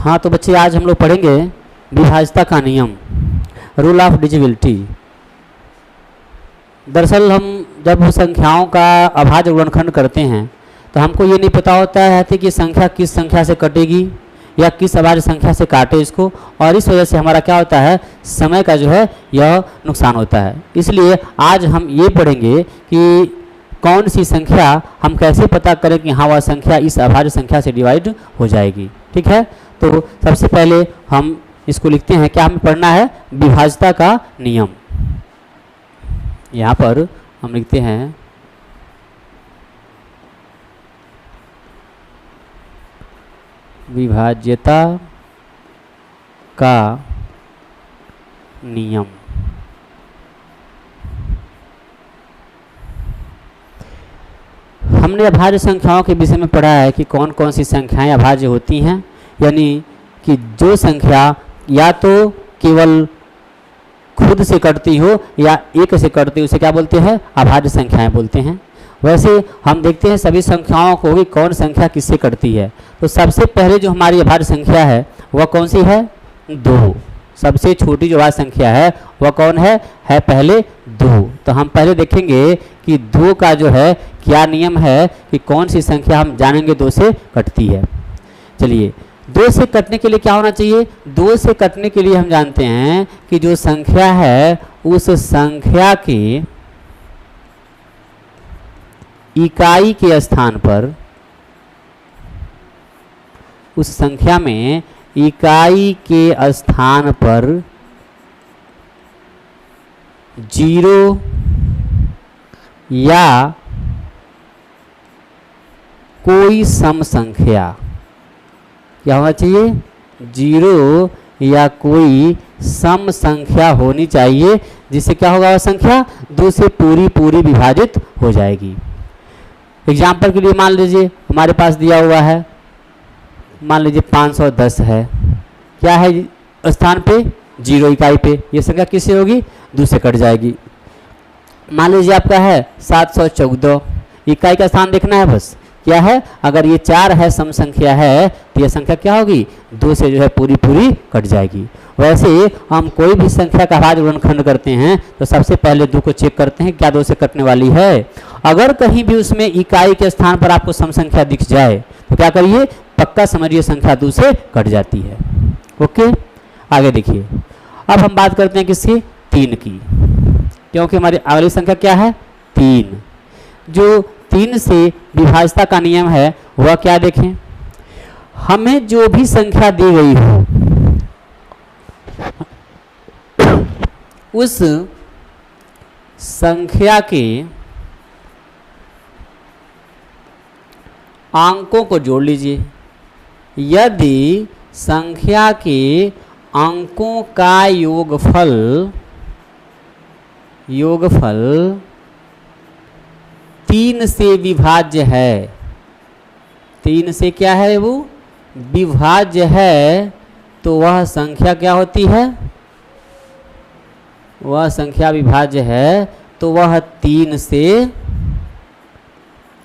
हाँ तो बच्चे आज हम लोग पढ़ेंगे विभाज्यता का नियम, रूल ऑफ डिविजिबिलिटी। दरअसल हम जब संख्याओं का अभाज्य गुणनखंड करते हैं तो हमको ये नहीं पता होता है कि संख्या किस संख्या से कटेगी या किस अभाज्य संख्या से काटे इसको, और इस वजह से हमारा क्या होता है, समय का जो है यह नुकसान होता है। इसलिए आज हम ये पढ़ेंगे कि कौन सी संख्या हम कैसे पता करें कि हाँ वह संख्या इस अभाज्य संख्या से डिवाइड हो जाएगी। ठीक है, तो सबसे पहले हम इसको लिखते हैं, क्या हमें पढ़ना है, विभाज्यता का नियम। यहाँ पर हम लिखते हैं विभाज्यता का नियम। हमने अभाज्य संख्याओं के विषय में पढ़ा है कि कौन कौन सी संख्याएं अभाज्य होती हैं, यानी कि जो संख्या या तो केवल खुद से कटती हो या एक से कटती हो, उसे क्या बोलते हैं, अभाज्य संख्याएं बोलते हैं। वैसे हम देखते हैं सभी संख्याओं को कि कौन संख्या किससे कटती है। तो सबसे पहले जो हमारी अभाज्य संख्या है वह कौन सी है, 2। सबसे छोटी जो अभाज्य संख्या है वह कौन है पहले 2। तो हम पहले देखेंगे कि 2 का जो है क्या नियम है, कि कौन सी संख्या हम जानेंगे 2 से कटती है। चलिए, 2 से कटने के लिए क्या होना चाहिए, 2 से कटने के लिए हम जानते हैं कि जो संख्या है उस संख्या के इकाई के स्थान पर, उस संख्या में इकाई के स्थान पर 0 या कोई सम संख्या, क्या होना चाहिए, 0 या कोई सम संख्या होनी चाहिए, जिससे क्या होगा, वह संख्या 2 से पूरी विभाजित हो जाएगी। एग्जाम्पल के लिए मान लीजिए हमारे पास दिया हुआ है, मान लीजिए 510 है, क्या है स्थान पे, 0 इकाई पे, ये संख्या किससे होगी, 2 से कट जाएगी। मान लीजिए आपका है 714, इकाई का स्थान देखना है बस, क्या है, अगर ये 4 है, सम संख्या है, तो यह संख्या क्या होगी, 2 से जो है पूरी कट जाएगी। वैसे हम कोई भी संख्या का अभाज्य गुणनखंड करते हैं तो सबसे पहले 2 को चेक करते हैं क्या 2 से कटने वाली है। अगर कहीं भी उसमें इकाई के स्थान पर आपको सम संख्या दिख जाए तो क्या करिए, पक्का समझिए संख्या 2 से कट जाती है। ओके, आगे देखिए, अब हम बात करते हैं किसकी, 3 की, क्योंकि हमारी अगली संख्या क्या है, 3। जो 3 से विभाज्यता का नियम है वह क्या देखें, हमें जो भी संख्या दी गई हो उस संख्या के अंकों को जोड़ लीजिए। यदि संख्या के अंकों का योगफल 3 से विभाज्य है, 3 से क्या है, वो विभाज्य है, तो वह संख्या क्या होती है, वह संख्या विभाज्य है, तो वह 3 से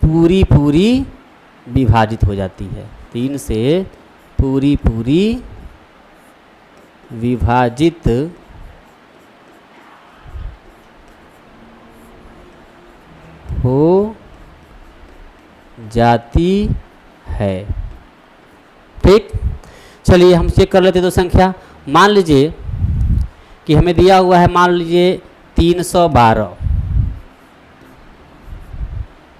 पूरी विभाजित हो जाती है, 3 से पूरी विभाजित हो जाती है। ठीक, चलिए हम चेक कर लेते हैं 2 संख्या। मान लीजिए कि हमें दिया हुआ है, मान लीजिए 312,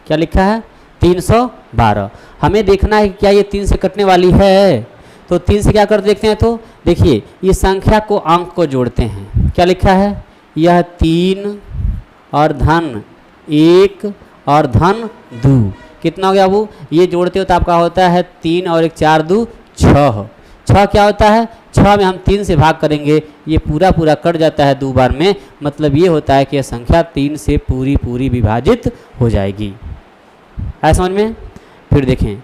क्या लिखा है, 312। हमें देखना है कि क्या ये 3 से कटने वाली है, तो 3 से क्या कर देखते हैं, तो देखिए ये संख्या को अंक को जोड़ते हैं, क्या लिखा है, यह 3 और धन 1 और धन 2, कितना हो गया, वो ये जोड़ते हो तो आपका होता है 3 और 1 4 2 6। 6 क्या होता है, 6 में हम 3 से भाग करेंगे, ये पूरा कट जाता है 2 बार में, मतलब ये होता है कि यह संख्या 3 से पूरी विभाजित हो जाएगी। है समझ में। फिर देखें,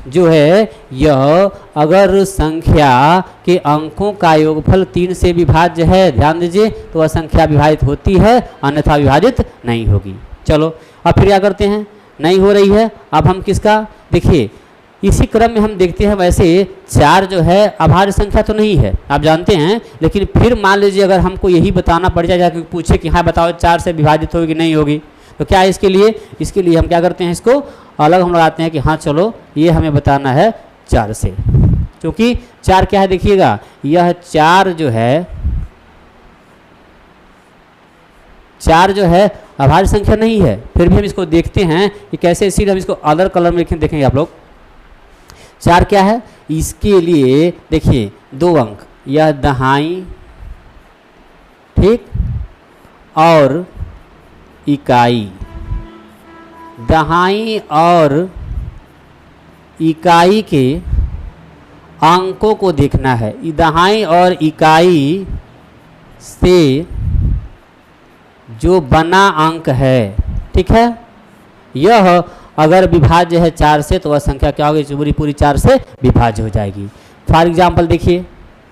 जो है यह अगर संख्या के अंकों का योगफल 3 से विभाज्य है, ध्यान दीजिए, तो वह संख्या विभाजित होती है, अन्यथा विभाजित नहीं होगी। चलो अब फिर क्या करते हैं, नहीं हो रही है, अब हम किसका, देखिए इसी क्रम में हम देखते हैं वैसे 4 जो है अभाज्य संख्या तो नहीं है, आप जानते हैं, लेकिन फिर मान लीजिए अगर हमको यही बताना पड़ जाए, जाकर पूछे कि हाँ बताओ 4 से विभाजित होगी नहीं होगी, तो क्या है इसके लिए हम क्या करते हैं, इसको अलग हम लगाते हैं कि हाँ चलो ये हमें बताना है 4 से, क्योंकि 4 क्या है देखिएगा, यह 4 जो है अभाज्य संख्या नहीं है। फिर भी हम इसको देखते हैं कि कैसे, इसीलिए हम इसको अदर कलर में देखेंगे आप लोग। 4 क्या है, इसके लिए देखिए 2 अंक, यह दहाई, ठीक, और इकाई, दहाई और इकाई के अंकों को देखना है। दहाई और इकाई से जो बना अंक है, ठीक है, यह अगर विभाज्य है 4 से तो वह संख्या क्या होगी, पूरी 4 से विभाज्य हो जाएगी। फॉर एग्जाम्पल देखिए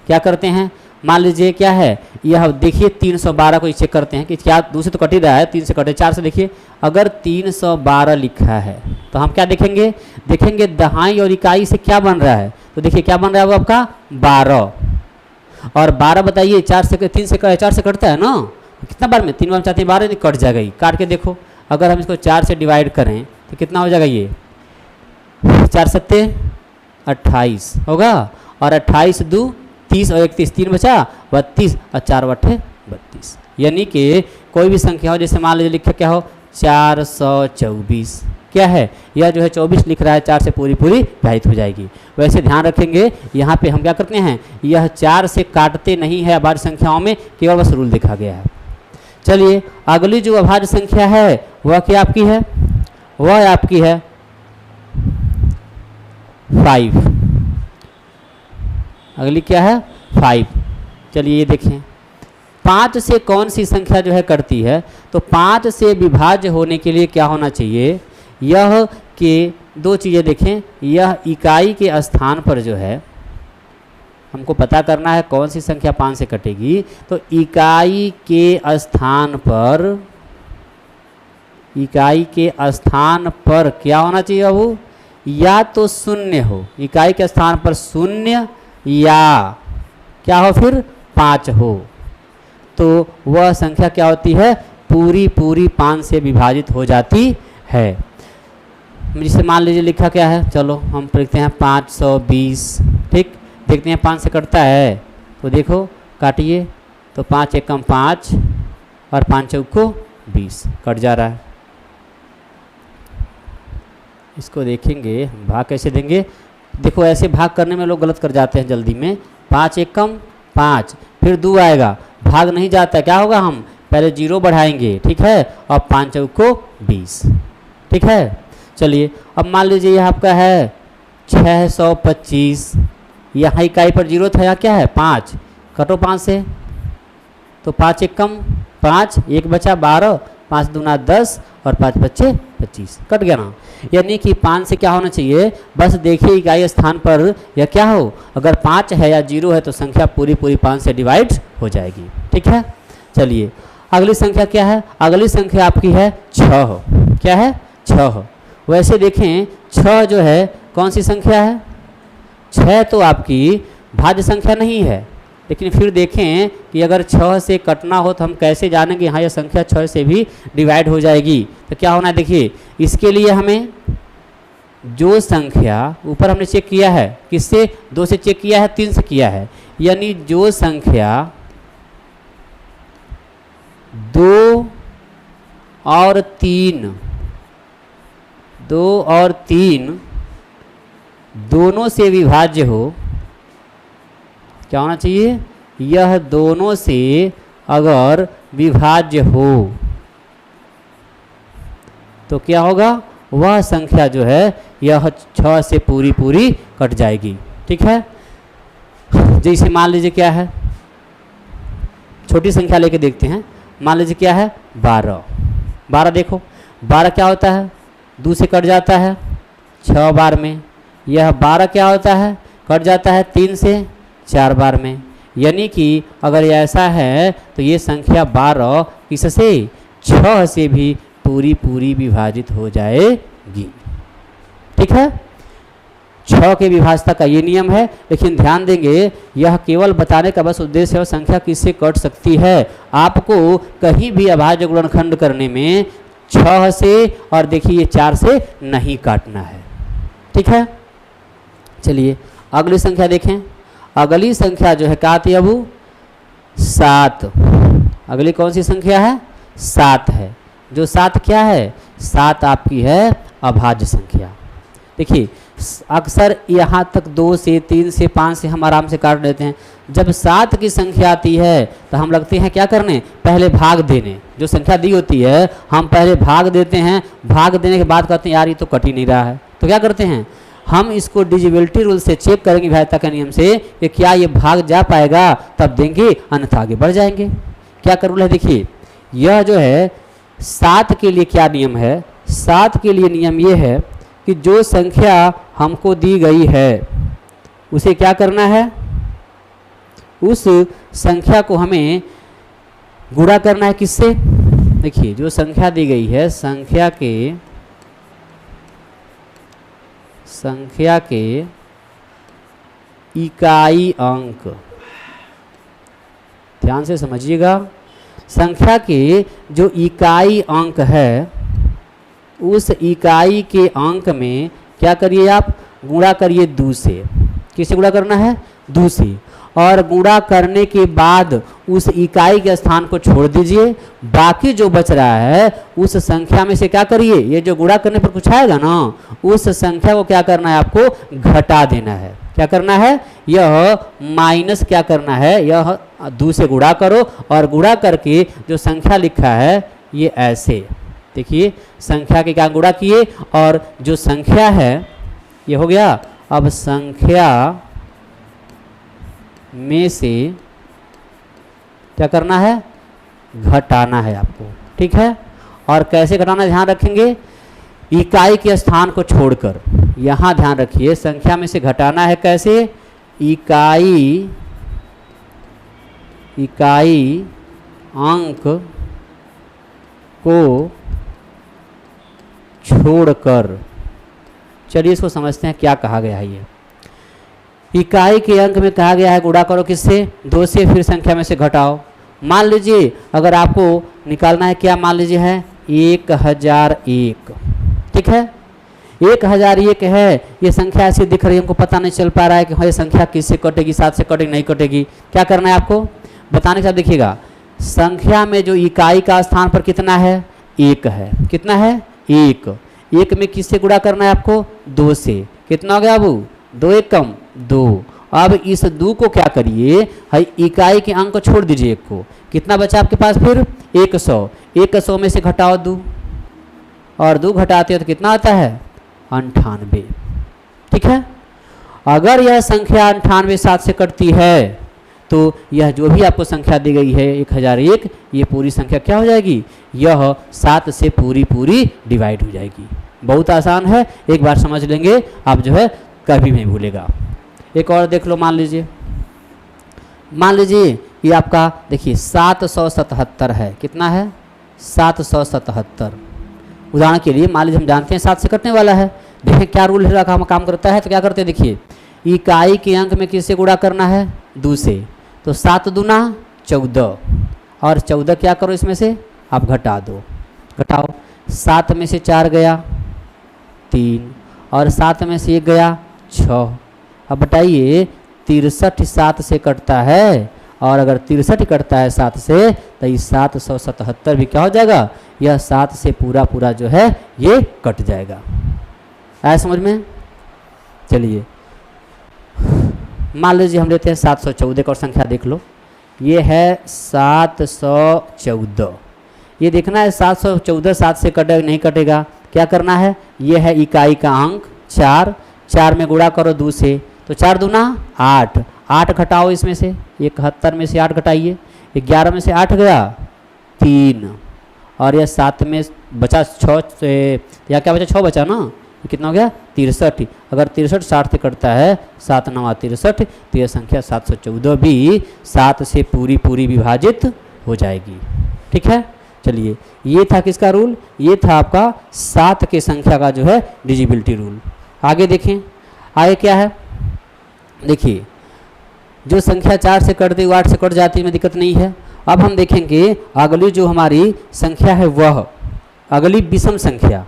क्या करते हैं, मान लीजिए क्या है, यह देखिए 312 को चेक करते हैं कि क्या 2 से तो कट ही रहा है, 3 से कटे 4 से, देखिए अगर 312 लिखा है तो हम क्या देखेंगे दहाई और इकाई से क्या बन रहा है, तो देखिए क्या बन रहा है वो आपका 12, और 12 बताइए 4 से 4 से कटता है ना, कितना बार में 3 बार 4 12 नहीं कट जाएगा, काट के देखो, अगर हम इसको 4 से डिवाइड करें तो कितना हो जाएगा, ये 4 सत्ते 28 होगा, और 28 2 30 और 31 3 बचा 32 और 4 बटे 32, यानी कि कोई भी संख्या हो, जैसे मान लीजिए लिखा क्या हो 424, क्या है यह जो है 24 लिख रहा है, 4 से पूरी विभाजित हो जाएगी। वैसे ध्यान रखेंगे यहाँ पे हम क्या करते हैं, यह 4 से काटते नहीं है अभाज्य संख्याओं में, केवल बस रूल देखा गया है। चलिए अगली जो अभाज्य संख्या है वह क्या आपकी है, वह आपकी है 5। अगली क्या है 5। चलिए ये देखें 5 से कौन सी संख्या जो है कटती है, तो 5 से विभाज्य होने के लिए क्या होना चाहिए, यह कि 2 चीज़ें देखें, यह इकाई के स्थान पर जो है हमको पता करना है कौन सी संख्या 5 से कटेगी, तो इकाई के स्थान पर क्या होना चाहिए, वो या तो 0 हो, इकाई के स्थान पर 0, या क्या हो फिर 5 हो, तो वह संख्या क्या होती है, पूरी 5 से विभाजित हो जाती है। जिसे मान लीजिए लिखा क्या है, चलो हम लिखते हैं 520, ठीक, देखते हैं 5 से कटता है, तो देखो काटिए, तो 5 एकम 5 और 5 चौको 20 कट जा रहा है। इसको देखेंगे भाग कैसे देंगे, देखो ऐसे भाग करने में लोग गलत कर जाते हैं जल्दी में, 5 एकम 5, फिर 2 आएगा, भाग नहीं जाता, क्या होगा, हम पहले 0 बढ़ाएंगे, ठीक है, और 5 चौको 20, ठीक है। चलिए अब मान लीजिए यह आपका है 625, यहाँ इकाई पर 0 था, या क्या है 5, कटो 5 से, तो 5 एकम 5, 1 बचा 12, 5 दूना 10 और 5 बच्चे 25, कट गया ना। यानी कि 5 से क्या होना चाहिए, बस देखिए इकाई स्थान पर यह क्या हो, अगर 5 है या 0 है तो संख्या पूरी 5 से डिवाइड हो जाएगी, ठीक है। चलिए अगली संख्या क्या है, अगली संख्या आपकी है 6, क्या है 6। वैसे देखें 6 जो है कौन सी संख्या है, 6 तो आपकी भाज्य संख्या नहीं है, लेकिन फिर देखें कि अगर 6 से कटना हो तो हम कैसे जानेंगे, हाँ यह संख्या 6 से भी डिवाइड हो जाएगी, तो क्या होना है देखिए, इसके लिए हमें जो संख्या ऊपर हमने चेक किया है, किससे 2 से चेक किया है, 3 से किया है, यानी जो संख्या 2 और 3 दोनों से विभाज्य हो, क्या होना चाहिए, यह दोनों से अगर विभाज्य हो तो क्या होगा, वह संख्या जो है यह 6 से पूरी कट जाएगी, ठीक है। जैसे मान लीजिए क्या है, छोटी संख्या लेके देखते हैं, मान लीजिए क्या है 12, देखो 12 क्या होता है, 2 से कट जाता है 6 बार में, यह 12 क्या होता है, कट जाता है 3 से 4 बार में, यानी कि अगर ऐसा है तो ये संख्या 12 किससे 6 से भी पूरी विभाजित हो जाएगी, ठीक है। 6 के विभाजता का ये नियम है, लेकिन ध्यान देंगे यह केवल बताने का बस उद्देश्य है संख्या किससे कट सकती है। आपको कहीं भी अभाज्य गुणनखंड करने में 6 से और देखिए 4 से नहीं काटना है, ठीक है। चलिए अगली संख्या देखें। अगली संख्या जो है क्या आती है अबू? 7। अगली कौन सी संख्या है? 7 है। जो 7 क्या है? 7 आपकी है अभाज्य संख्या। देखिए अक्सर यहाँ तक 2 से 3 से 5 से हम आराम से काट लेते हैं। जब 7 की संख्या आती है तो हम लगते हैं क्या करने? पहले भाग देने। जो संख्या दी होती है हम पहले भाग देते हैं, भाग देने के बाद कहते हैं यार ये तो कट ही नहीं रहा है। तो क्या करते हैं हम इसको डिविजिबिलिटी रूल से चेक करेंगे, विभाज्यता के नियम से, कि क्या ये भाग जा पाएगा, तब देंगे, अन्यथा आगे बढ़ जाएंगे। क्या कर रूल है? देखिए यह जो है 7 के लिए क्या नियम है? 7 के लिए नियम ये है कि जो संख्या हमको दी गई है उसे क्या करना है? उस संख्या को हमें गुणा करना है किससे? देखिए जो संख्या दी गई है, संख्या के इकाई अंक, ध्यान से समझिएगा, संख्या के जो इकाई अंक है उस इकाई के अंक में क्या करिए आप? गुणा करिए 2 से। किससे गुणा करना है? 2 से। और गुणा करने के बाद उस इकाई के स्थान को छोड़ दीजिए, बाकी जो बच रहा है उस संख्या में से क्या करिए? ये जो गुणा करने पर कुछ आएगा ना, उस संख्या को क्या करना है? आपको घटा देना है। क्या करना है? यह माइनस क्या करना है? यह 2 से गुणा करो और गुणा करके जो संख्या लिखा है ये ऐसे, देखिए संख्या के क्या गुणा किए और जो संख्या है ये हो गया। अब संख्या में से क्या करना है? घटाना है आपको, ठीक है। और कैसे घटाना ध्यान रखेंगे? इकाई के स्थान को छोड़कर, यहाँ ध्यान रखिए, संख्या में से घटाना है कैसे? इकाई अंक को छोड़कर। चलिए इसको समझते हैं क्या कहा गया है। ये इकाई के अंक में कहा गया है गुणा करो किससे? 2 से, फिर संख्या में से घटाओ। मान लीजिए अगर आपको निकालना है क्या, मान लीजिए है 1001, ठीक है। 1001 है, ये संख्या ऐसी दिख रही है, हमको पता नहीं चल पा रहा है कि हाँ ये संख्या किससे कटेगी, 7 से कटेगी नहीं कटेगी। क्या करना है आपको? बताने के साथ देखिएगा, संख्या में जो इकाई का स्थान पर कितना है? 1 है। कितना है? 1। 1 में किससे गुणा करना है आपको? 2 से। कितना हो गया अबू? 2 1 कम 2। अब इस 2 को क्या करिए? है इकाई के अंक को छोड़ दीजिए 1 को। कितना बचा आपके पास फिर? 100। 100 में से घटाओ 2 और 2 घटाते हो तो कितना आता है? 98, ठीक है। अगर यह संख्या 98 7 से कटती है तो यह जो भी आपको संख्या दी गई है 1001, ये पूरी संख्या क्या हो जाएगी? यह 7 से पूरी डिवाइड हो जाएगी। बहुत आसान है, एक बार समझ लेंगे आप जो है कभी नहीं भूलेगा। एक और देख लो, मान लीजिए ये आपका देखिए 777 है। कितना है? 777। उदाहरण के लिए मान लीजिए हम जानते हैं 7 से कटने वाला है। देखें क्या रूल है काम करता है, तो क्या करते हैं देखिए, इकाई के अंक में किससे गुणा करना है? 2 से। तो 7 दूना 14 और 14 क्या करो इसमें से आप घटा दो, घटाओ। 7 में से 4 गया 3 और 7 में से 1 गया 6। अब बताइए 63 7 से कटता है, और अगर 63 कटता है 7 से तो ये 777 भी क्या हो जाएगा? यह 7 से पूरा जो है ये कट जाएगा। आया समझ में? चलिए मान लीजिए हम लेते हैं 714। एक और संख्या देख लो, ये है 714। ये देखना है 714 7 से कटेगा नहीं कटेगा। क्या करना है? ये है इकाई का अंक 4, 4 में गुणा करो 2 से, तो 4 दूना 8, 8 घटाओ इसमें से, 71 में से 8 घटाइए, 11 में से 8 गया 3 और यह 7 में बचा 6 से, या क्या बचा 6 बचा ना, कितना हो गया? 63। अगर 63 60 से कटता है 7 9 63, तो यह संख्या 714 भी 7 से पूरी विभाजित हो जाएगी, ठीक है। चलिए ये था किसका रूल? ये था आपका 7 के संख्या का जो है डिविजिबिलिटी रूल। आगे देखें, आगे क्या है, देखिए जो संख्या 4 से कटती 8 से कट जाती है, में दिक्कत नहीं है। अब हम देखेंगे अगली जो हमारी संख्या है वह अगली विषम संख्या,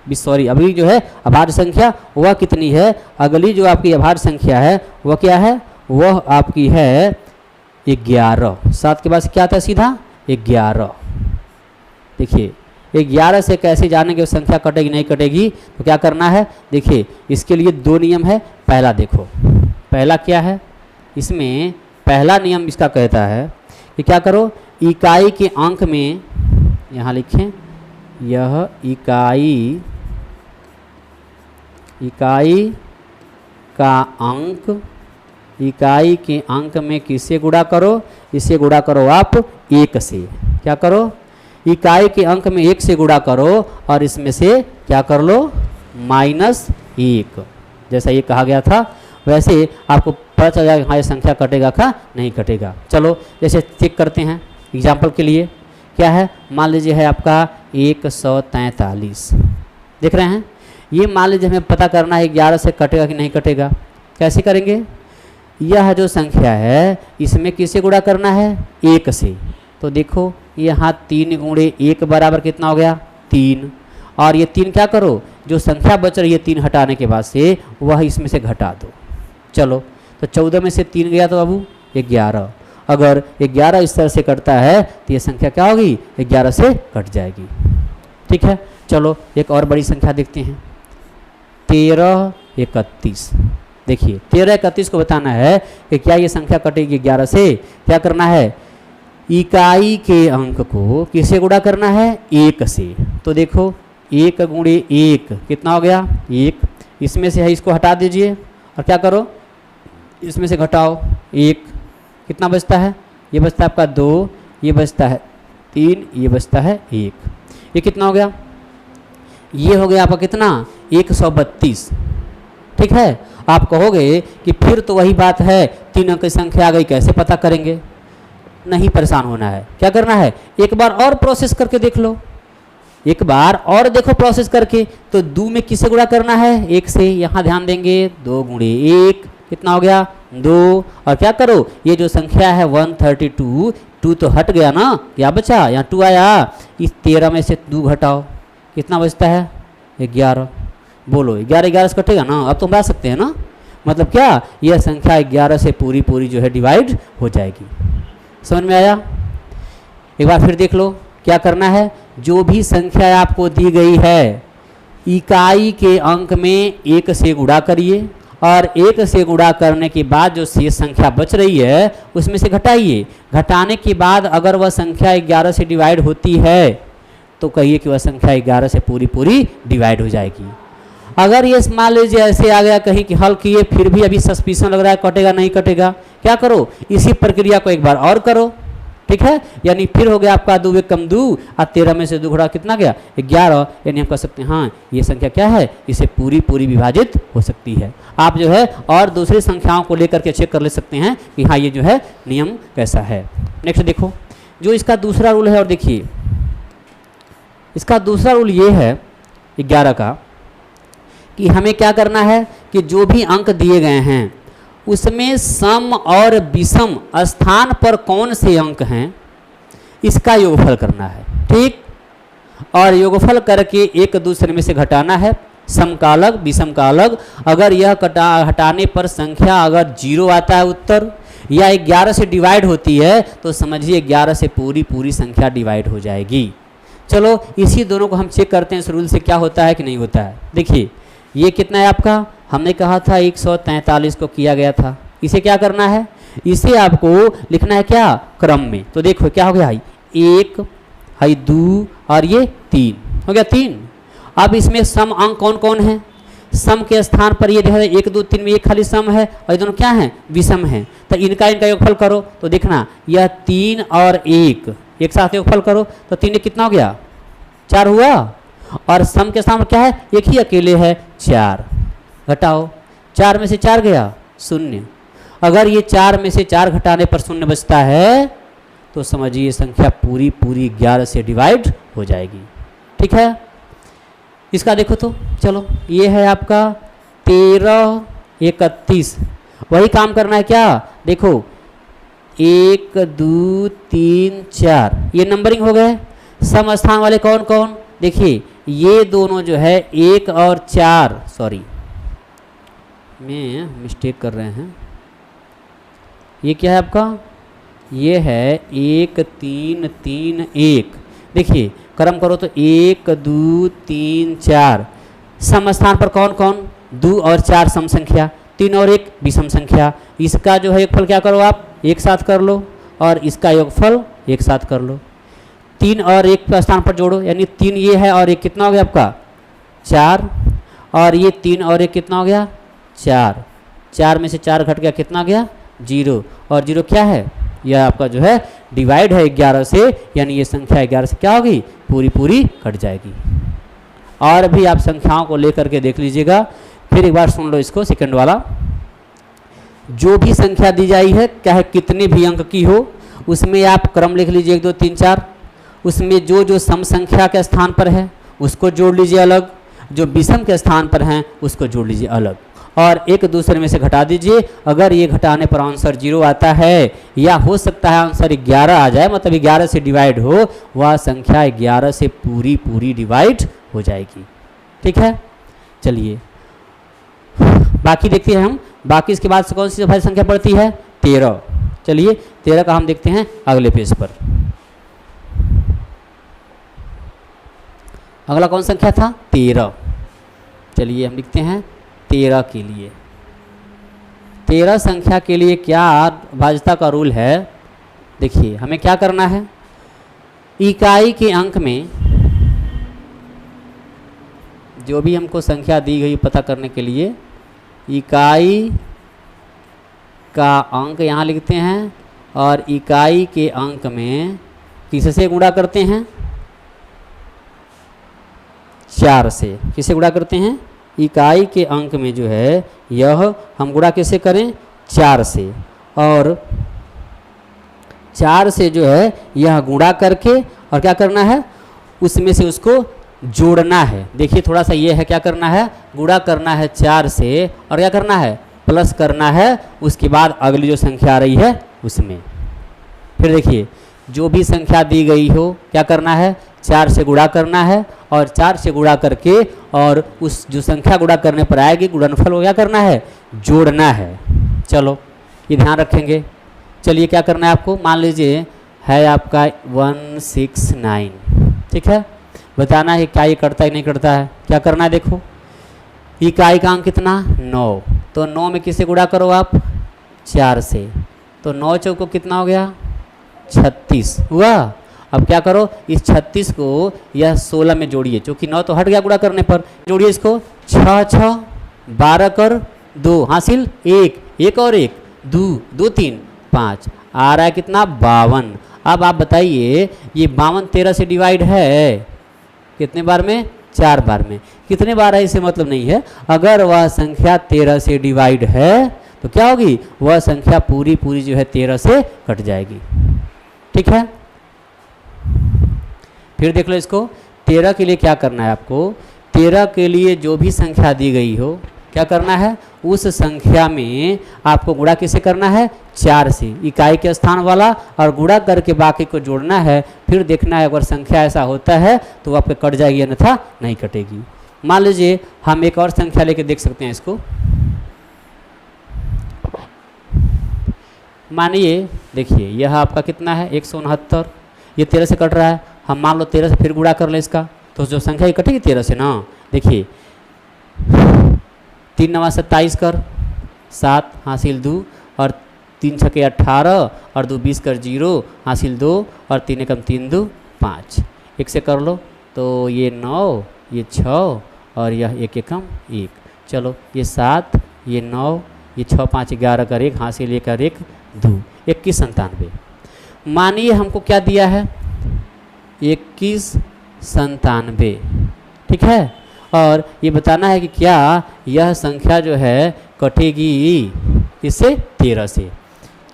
सॉरी अगली जो है अभाज्य संख्या वह कितनी है, अगली जो आपकी अभाज्य संख्या है वह क्या है, वह आपकी है 11। 7 के बाद क्या आता है सीधा 11। देखिए 11 से कैसे जानेंगे वो संख्या कटेगी नहीं कटेगी, तो क्या करना है, देखिए इसके लिए 2 नियम है। पहला देखो, पहला क्या है, इसमें पहला नियम इसका कहता है कि क्या करो, इकाई के अंक में, यहाँ लिखें यह इकाई का अंक, इकाई के अंक में किससे गुणा करो, इससे गुणा करो आप 1 से। क्या करो, इकाई के अंक में 1 से गुणा करो और इसमें से क्या कर लो -1। जैसा ये कहा गया था वैसे आपको पता चल जाएगा हाँ ये संख्या कटेगा का नहीं कटेगा। चलो जैसे चेक करते हैं एग्जाम्पल के लिए, क्या है, मान लीजिए है आपका 143। देख रहे हैं, ये मान लीजिए हमें पता करना है 11 से कटेगा कि नहीं कटेगा। कैसे करेंगे, यह जो संख्या है इसमें किससे गुणा करना है 1 से। तो देखो यहाँ 3 गुणे 1 बराबर कितना हो गया 3, और ये 3 क्या करो, जो संख्या बच रही है 3 हटाने के बाद से वह इसमें से घटा दो। चलो तो 14 में से 3 गया तो बाबू 11। अगर 11 इस तरह से कटता है तो ये संख्या क्या होगी 11 से कट जाएगी। ठीक है, चलो एक और बड़ी संख्या देखते हैं 1331। देखिए 1331 को बताना है कि क्या ये संख्या कटेगी 11 से। क्या करना है, इकाई के अंक को किससे गुणा करना है 1 से। तो देखो 1 गुणे 1 कितना हो गया 1, इसमें से है इसको हटा दीजिए और क्या करो इसमें से घटाओ 1, कितना बचता है, ये बचता है आपका 2, ये बचता है 3, ये बचता है 1। ये कितना हो गया, ये हो गया आपका कितना 132। ठीक है, आप कहोगे कि फिर तो वही बात है 3 अंक की संख्या आ गई, कैसे पता करेंगे। नहीं परेशान होना है, क्या करना है एक बार और प्रोसेस करके देख लो, एक बार और देखो प्रोसेस करके। तो 2 में किससे गुणा करना है 1 से, यहाँ ध्यान देंगे 2 गुणे 1 कितना हो गया 2, और क्या करो ये जो संख्या है 132, 2 तो हट गया ना, क्या बचा यहाँ 2 आया, इस 13 में से 2 घटाओ कितना बचता है 11। बोलो 11 से कटेगा ना, अब तो बता सकते हैं ना, मतलब क्या यह संख्या 11 से पूरी जो है डिवाइड हो जाएगी। समझ में आया। एक बार फिर देख लो क्या करना है, जो भी संख्या आपको दी गई है इकाई के अंक में 1 से गुणा करिए और 1 से गुणा करने के बाद जो शेष संख्या बच रही है उसमें से घटाइए। घटाने के बाद अगर वह संख्या 11 से डिवाइड होती है तो कहिए कि वह संख्या 11 से पूरी डिवाइड हो जाएगी। अगर ये मान लीजिए ऐसे आ गया कहीं कि हल किए फिर भी अभी सस्पिशन लग रहा है कटेगा नहीं कटेगा, क्या करो इसी प्रक्रिया को एक बार और करो। ठीक है, यानी फिर हो गया आपका 2 कम 2 और 13 में से 2 घटा कितना गया 11, यानी हम कह सकते हैं हाँ ये संख्या क्या है इसे पूरी विभाजित हो सकती है। आप जो है और दूसरी संख्याओं को लेकर के चेक कर ले सकते हैं कि हाँ ये जो है नियम कैसा है। नेक्स्ट देखो जो इसका दूसरा रूल है, और देखिए इसका दूसरा रूल ये है 11 का कि हमें क्या करना है कि जो भी अंक दिए गए हैं उसमें सम और विषम स्थान पर कौन से अंक हैं इसका योगफल करना है। ठीक, और योगफल करके एक दूसरे में से घटाना है, सम का अलग विषम का अलग। अगर यह हटाने पर संख्या अगर 0 आता है उत्तर या 11 से डिवाइड होती है तो समझिए 11 से पूरी संख्या डिवाइड हो जाएगी। चलो इसी दोनों को हम चेक करते हैं इस रूल से क्या होता है कि नहीं होता है। देखिए ये कितना है आपका, हमने कहा था 143 को किया गया था, इसे क्या करना है इसे आपको लिखना है क्या क्रम में। तो देखो क्या हो गया 1 है 2 और ये 3 हो गया 3। अब इसमें सम अंक कौन कौन है, सम के स्थान पर ये देखा 1 2 3 में एक खाली सम है और ये दोनों क्या है विषम है, तो इनका योगफल करो। तो देखना यह 3 और 1 एक साथ योगफल करो तो 3 कितना हो गया 4 हुआ, और सम के स्थान पर क्या है एक ही अकेले है 4, घटाओ 4 में से 4 गया 0। अगर ये 4 में से 4 घटाने पर 0 बचता है तो समझिए संख्या पूरी 11 से डिवाइड हो जाएगी। ठीक है, इसका देखो तो चलो ये है आपका 13 31। वही काम करना है क्या, देखो 1 2 3 4 ये नंबरिंग हो गए। सम स्थान वाले कौन कौन, देखिए ये दोनों जो है 1 और 4, सॉरी में मिस्टेक कर रहे हैं, ये क्या है आपका, ये है 1 3 3 1। देखिए क्रम करो तो 1 2 3 4। सम स्थान पर कौन कौन, 2 और 4 सम संख्या, 3 और 1 विषम संख्या। इसका जो है योगफल क्या करो आप, एक साथ कर लो, और इसका योगफल एक साथ कर लो। 3 और 1 के स्थान पर जोड़ो, यानी 3 ये है और 1 कितना हो गया आपका 4, और ये 3 और 1 कितना हो गया 4। 4 में से 4 घट गया, कितना गया 0, और 0 क्या है, यह आपका जो है डिवाइड है 11 से, यानी ये संख्या 11 से क्या होगी, पूरी पूरी कट जाएगी। और भी आप संख्याओं को लेकर के देख लीजिएगा। फिर एक बार सुन लो इसको, सेकंड वाला, जो भी संख्या दी जाई है चाहे कितने भी अंक की हो, उसमें आप क्रम लिख लीजिए 1 2 3 4। उसमें जो जो सम संख्या के स्थान पर है उसको जोड़ लीजिए अलग, जो विषम के स्थान पर हैं उसको जोड़ लीजिए अलग, और एक दूसरे में से घटा दीजिए। अगर ये घटाने पर आंसर 0 आता है, या हो सकता है आंसर 11 आ जाए, मतलब 11 से डिवाइड हो, वह संख्या 11 से पूरी पूरी डिवाइड हो जाएगी। ठीक है, चलिए बाकी देखते हैं हम। बाकी इसके बाद से कौन सी भाज्य संख्या पड़ती है, 13। चलिए 13 का हम देखते हैं अगले पेज पर। अगला कौन संख्या था, 13। चलिए हम लिखते हैं 13 के लिए। 13 संख्या के लिए क्या भाज्यता का रूल है, देखिए हमें क्या करना है, इकाई के अंक में जो भी हमको संख्या दी गई पता करने के लिए इकाई का अंक यहाँ लिखते हैं, और इकाई के अंक में किससे गुणा करते हैं, 4 से। किससे गुणा करते हैं, इकाई के अंक में जो है यह हम गुणा कैसे करें, 4 से, और 4 से जो है यह गुणा करके और क्या करना है, उसमें से उसको जोड़ना है। देखिए थोड़ा सा ये है, क्या करना है, गुणा करना है 4 से, और क्या करना है, प्लस करना है, उसके बाद अगली जो संख्या आ रही है उसमें। फिर देखिए जो भी संख्या दी गई हो क्या करना है, 4 से गुणा करना है, और 4 से गुणा करके और उस जो संख्या गुणा करने पर आएगी गुणनफल को क्या करना है, जोड़ना है। चलो ये ध्यान रखेंगे। चलिए क्या करना है आपको, मान लीजिए है आपका 169, ठीक है, बताना है क्या ये करता है नहीं करता है। क्या करना है, देखो इकाई का अंक कितना, 9, तो 9 में किससे गुणा करो आप, 4 से, तो 9 चौको कितना हो गया, 36 हुआ। अब क्या करो, इस 36 को यह 16 में जोड़िए, क्योंकि 9 तो हट गया गुणा करने पर, जोड़िए इसको, 6 6 12 कर 2 हासिल 1, 1 और 1 2 2 3 5, आ रहा है कितना, 52। अब आप बताइए ये 52 13 से डिवाइड है कितने बार में, 4 बार में। कितने बार है इसे मतलब नहीं है, अगर वह संख्या 13 से डिवाइड है तो क्या होगी, वह संख्या पूरी पूरी जो है 13 से कट जाएगी। ठीक है, फिर देख लो इसको, 13 के लिए क्या करना है आपको, 13 के लिए जो भी संख्या दी गई हो क्या करना है, उस संख्या में आपको गुणा किसे करना है, 4 से, इकाई के स्थान वाला, और गुणा करके बाकी को जोड़ना है। फिर देखना है अगर संख्या ऐसा होता है तो आपके कट जाएगी, अन्यथा नहीं कटेगी। मान लीजिए हम एक और संख्या लेके देख सकते हैं इसको। मानिए देखिए यह आपका कितना है, 169, ये 13 से कट रहा है। हम मान लो 13 से फिर गुणा कर ले इसका, तो जो संख्या ये कटेगी 13 से ना। देखिए 3 9 27 कर 7 हासिल 2, और 3 6 18, और 2 20 कर 0 हासिल 2, और 3 एकम 3 2 5। एक से कर लो तो ये 9, ये 6, और यह 1 एकम 1। चलो ये 7, ये 9, ये 6 5 11 कर 1 हासिल 1 कर 1 2, 21 97। मानिए हमको क्या दिया है, 21 97, ठीक है, और ये बताना है कि क्या यह संख्या जो है कटेगी इससे, 13 से।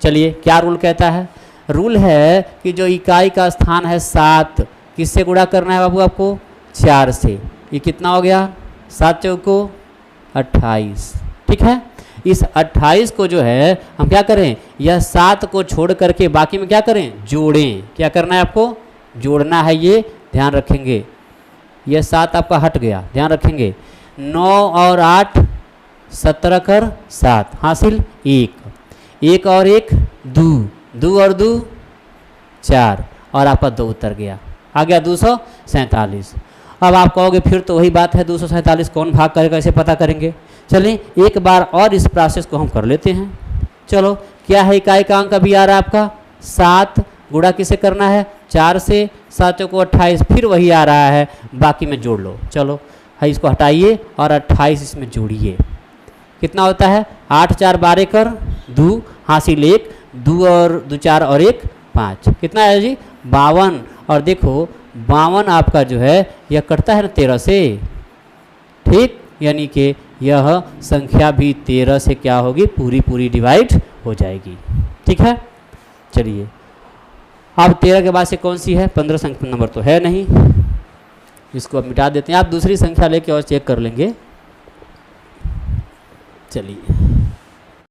चलिए क्या रूल कहता है, रूल है कि जो इकाई का स्थान है 7, किससे गुणा करना है बाबू आपको, 4 से। ये कितना हो गया, 7 चौको 28, ठीक है। इस 28 को जो है हम क्या करें, यह 7 को छोड़ करके बाकी में क्या करें, जोड़ें। क्या करना है आपको, जोड़ना है, ये ध्यान रखेंगे। यह 7 आपका हट गया, ध्यान रखेंगे। 9 और 8 17 कर 7 हासिल 1, 1 और 1 2, 2 और 2 4 और आपका 2 उतर गया, आ गया 247। अब आप कहोगे फिर तो वही बात है, 247 कौन भाग करेगा, इसे पता करेंगे। चलिए एक बार और इस प्रोसेस को हम कर लेते हैं। चलो क्या है, इकाई का अंक अभी आ रहा है आपका 7, गुणा किसे करना है 4 से, 7 को 28, फिर वही आ रहा है, बाकी में जोड़ लो। चलो है, इसको हटाइए और 28 इसमें जोड़िए। कितना होता है, 8 4 12 कर 2 हासिल 1, 2 और 2 4 और 1 5, कितना है जी 52। और देखो 52 आपका जो है यह कटता है ना 13 से, ठीक, यानी कि यह संख्या भी 13 से क्या होगी, पूरी पूरी डिवाइड हो जाएगी। ठीक है, चलिए अब 13 के बाद से कौन सी है, 15 संख्या नंबर तो है नहीं, इसको अब मिटा देते हैं। आप दूसरी संख्या लेके और चेक कर लेंगे। चलिए